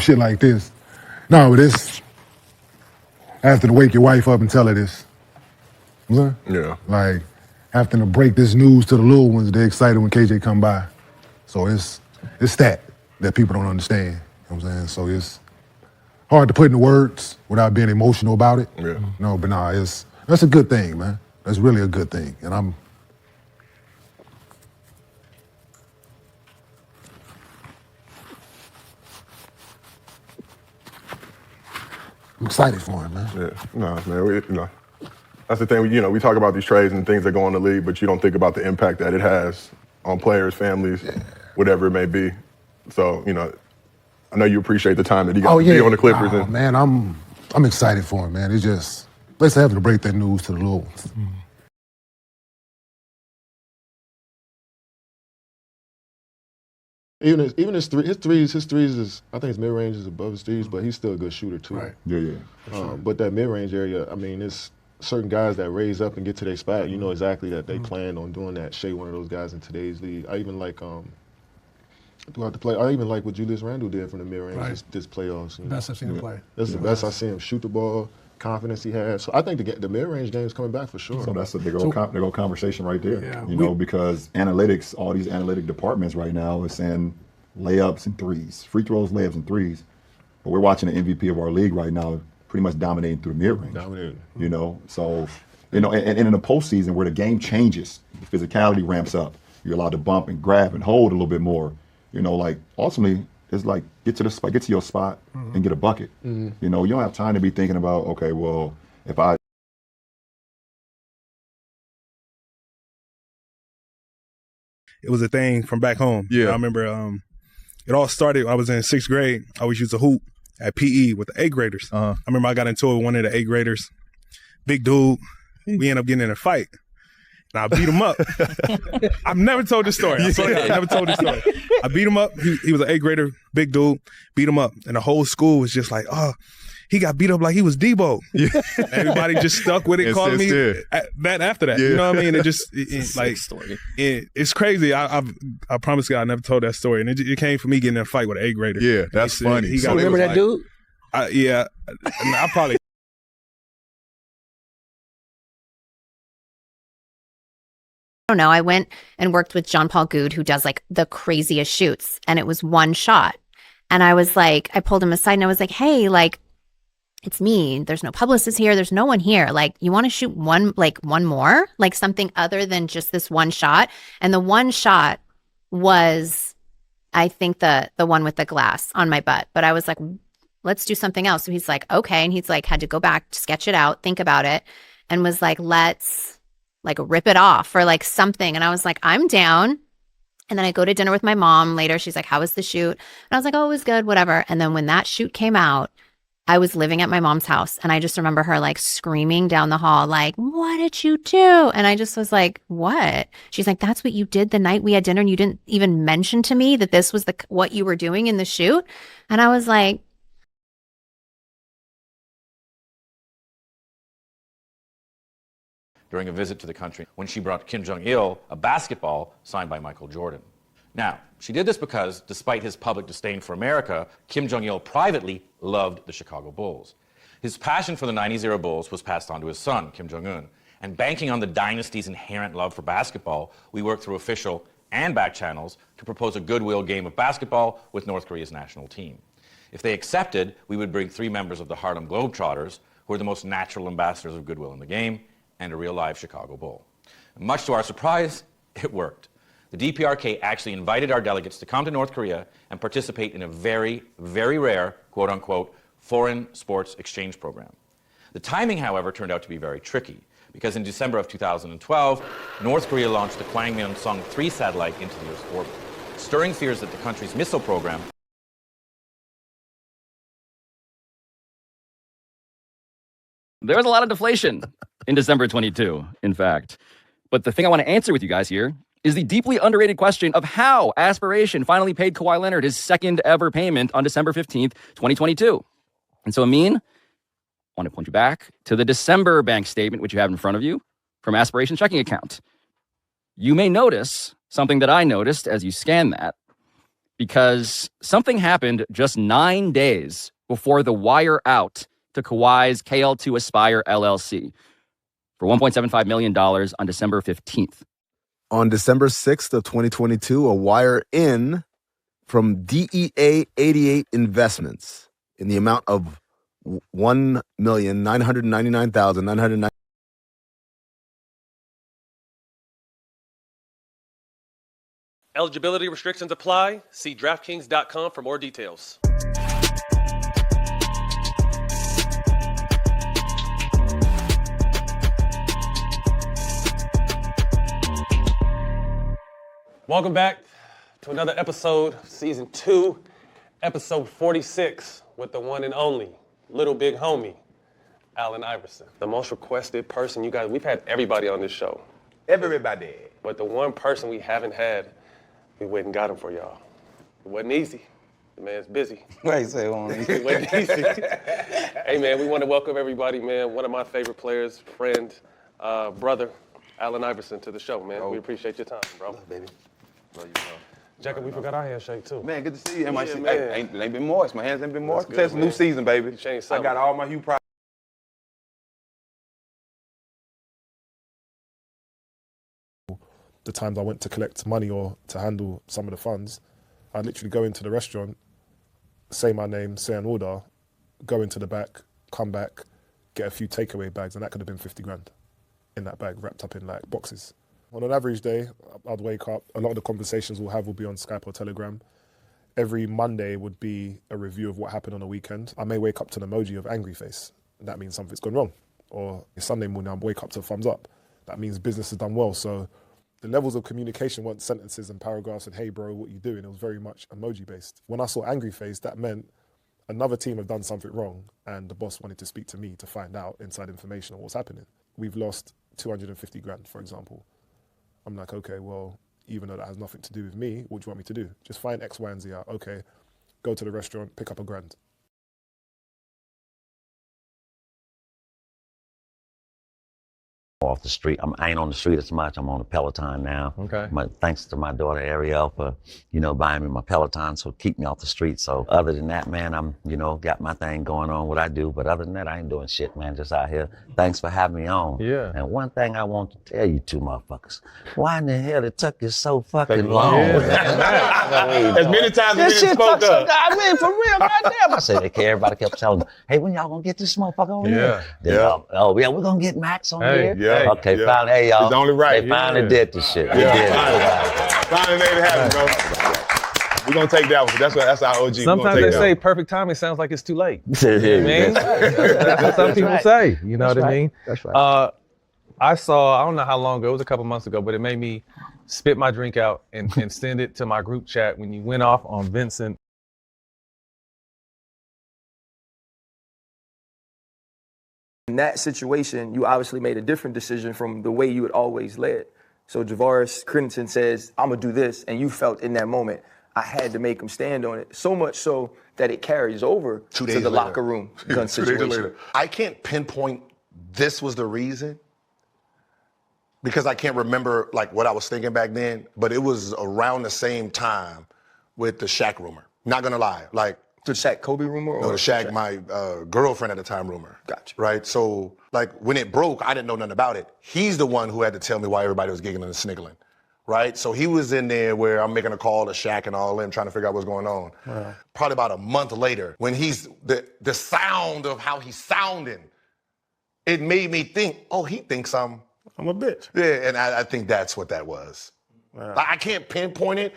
shit like this. No, but it's having to wake your wife up and tell her this. You know what I'm saying? Yeah. Like having to break this news to the little ones. They're excited when KJ come by. So it's that people don't understand. You know what I'm saying? So it's hard to put into words without being emotional about it. Yeah. No, but nah, that's a good thing, man. That's really a good thing. And I'm excited for him, man. Yeah. No, man, that's the thing. We talk about these trades and things that go in the league, but you don't think about the impact that it has on players, families, whatever it may be. So, I know you appreciate the time that he got to be on the Clippers. Oh, man, I'm excited for him, man. It's just, let's have to break that news to the little ones. Even his threes is, I think his mid range is above his threes, but he's still a good shooter too. Right. Yeah. Sure. But that mid range area, I mean, it's certain guys that raise up and get to their spot. You know exactly that they plan on doing that. Shea, one of those guys in today's league. I even like throughout the play. I even like what Julius Randle did from the mid range this playoffs. Best I've seen him play. That's the best I've seen him shoot the ball. Confidence he has. So I think the mid-range game is coming back for sure. So that's a big old conversation right there. Yeah, because analytics, all these analytic departments right now is saying layups and threes, free throws, layups and threes. But we're watching the MVP of our league right now pretty much dominating through the mid-range. So, and in the postseason where the game changes, the physicality ramps up, you're allowed to bump and grab and hold a little bit more. Like ultimately, it's like get to your spot and get a bucket. You don't have time to be thinking about, okay, well, if I. It was a thing from back home. Yeah. I remember it all started, I was in 6th grade. I always used to hoop at PE with the 8th graders. I remember I got into it with one of the 8th graders. Big dude. We ended up getting in a fight. And I beat him up. I've never told this story. I swear to God, I never told this story. I beat him up. He was an 8th grader, big dude. Beat him up. And the whole school was just like, oh, he got beat up like he was Debo. Everybody just stuck with it, calling me that after that. You know what I mean? It's crazy. I promise God I never told that story. And it came from me getting in a fight with an 8th grader. Yeah, that's funny. You remember that dude? Yeah. I probably. I don't know. I went and worked with John Paul Good, who does like the craziest shoots, and it was one shot. And I was like, I pulled him aside and I was like, hey, like, it's me. There's no publicist here. There's no one here. Like, you want to shoot one more, like something other than just this one shot. And the one shot was, I think the one with the glass on my butt. But I was like, let's do something else. So he's like, okay. And he's like, had to go back, sketch it out, think about it, and was like, let's like rip it off or like something. And I was like, I'm down. And then I go to dinner with my mom later. She's like, how was the shoot? And I was like, oh, it was good, whatever. And then when that shoot came out, I was living at my mom's house. And I just remember her like screaming down the hall, like, what did you do? And I just was like, what? She's like, that's what you did the night we had dinner. And you didn't even mention to me that this was what you were doing in the shoot. And I was like, during a visit to the country when she brought Kim Jong-il a basketball signed by Michael Jordan. Now, she did this because, despite his public disdain for America, Kim Jong-il privately loved the Chicago Bulls. His passion for the 90s-era Bulls was passed on to his son, Kim Jong-un. And banking on the dynasty's inherent love for basketball, we worked through official and back channels to propose a goodwill game of basketball with North Korea's national team. If they accepted, we would bring 3 members of the Harlem Globetrotters, who are the most natural ambassadors of goodwill in the game, and a real live Chicago Bull. And much to our surprise, it worked. The DPRK actually invited our delegates to come to North Korea and participate in a very, very rare, quote unquote, foreign sports exchange program. The timing, however, turned out to be very tricky because in December of 2012, North Korea launched the Kwangmyeong-sung 3 satellite into the Earth's orbit, stirring fears that the country's missile program There was a lot of deflation in December 22, in fact. But the thing I want to answer with you guys here is the deeply underrated question of how Aspiration finally paid Kawhi Leonard his second ever payment on December 15th, 2022. And so, Amin, I want to point you back to the December bank statement, which you have in front of you, from Aspiration's checking account. You may notice something that I noticed as you scan that. because something happened just 9 days before the wire out to Kawhi's KL2 Aspire LLC for $1.75 million on December 15th. On December 6th of 2022, a wire in from DEA 88 Investments in the amount of $1,999,999. Eligibility restrictions apply. See DraftKings.com for more details. Welcome back to another episode, Season 2, Episode 46, with the one and only Little Big Homie, Allen Iverson. The most requested person, you guys, we've had everybody on this show. Everybody. But the one person we haven't had, we went and got him for y'all. It wasn't easy. The man's busy. Wait, say on. It wasn't easy. Hey, man, we want to welcome everybody, man. One of my favorite players, friend, brother, Allen Iverson, to the show, man. We appreciate your time, bro. Love, baby. Love you, bro. Jacob, we forgot our handshake, too. Man, good to see you. And my Yeah, shit, man. hey, ain't been moist. My hands ain't been moist. That's It's a good, new man. season, baby. You changed I something. got all my Hugh Pride. The times I went to collect money or to handle some of the funds, I'd literally go into the restaurant, say my name, say an order, go into the back, come back, get a few takeaway bags, and that could have been 50 grand in that bag, wrapped up in like boxes. On an average day, I'd wake up, a lot of the conversations we'll have will be on Skype or Telegram. Every Monday would be a review of what happened on the weekend. I may wake up to an emoji of angry face. That means something's gone wrong. Or Sunday morning, I wake up to a thumbs up. That means business has done well. So the levels of communication weren't sentences and paragraphs and, hey, bro, what you doing? It was very much emoji-based. When I saw angry face, that meant another team have done something wrong and the boss wanted to speak to me to find out inside information on what's happening. We've lost 250 grand, for example. I'm like, okay, well, even though that has nothing to do with me, what do you want me to do? Just find X, Y, and Z out. Okay, go to the restaurant, pick up $1,000. Off the street. I ain't on the street as much. I'm on a Peloton now. Okay. Thanks to my daughter Ariel for, buying me my Peloton, so keep me off the street. So other than that, man, I'm, got my thing going on, what I do. But other than that, I ain't doing shit, man. Just out here. Thanks for having me on. Yeah. And one thing I want to tell you two motherfuckers, why in the hell it took you so fucking long? As many times This as shit spoke took so up. I mean, for real, goddamn. I said, everybody kept telling me, hey, when y'all gonna get this motherfucker on here? Then, we're gonna get Max on here. Yeah. Okay, finally, hey, y'all. It's only right. They finally did this shit. They Yeah. did it. Finally made it happen, bro. We're going to take that one. That's our OG. Sometimes they say perfect timing sounds like it's too late. Yeah, You know what I mean? That's what some people say. You know what I mean? That's right. I don't know how long ago, it was a couple months ago, but it made me spit my drink out and send it to my group chat when you went off on Vincent. In that situation, you obviously made a different decision from the way you had always led. So Javaris Crittenton says, I'm going to do this, and you felt in that moment, I had to make him stand on it. So much so that it carries over to the locker room gun 2 days situation. later. I can't pinpoint this was the reason because I can't remember like what I was thinking back then, but it was around the same time with the Shaq rumor. Not going to lie. Like, The Shaq Kobe rumor? Or no, the Shaq, my girlfriend at the time rumor. Gotcha. Right? So, like, when it broke, I didn't know nothing about it. He's the one who had to tell me why everybody was giggling and sniggling. Right? So he was in there where I'm making a call to Shaq and all them, trying to figure out what's going on. Wow. Probably about a month later, when he's, the sound of how he's sounding, it made me think, oh, he thinks I'm a bitch. Yeah, and I think that's what that was. Wow. Like, I can't pinpoint it,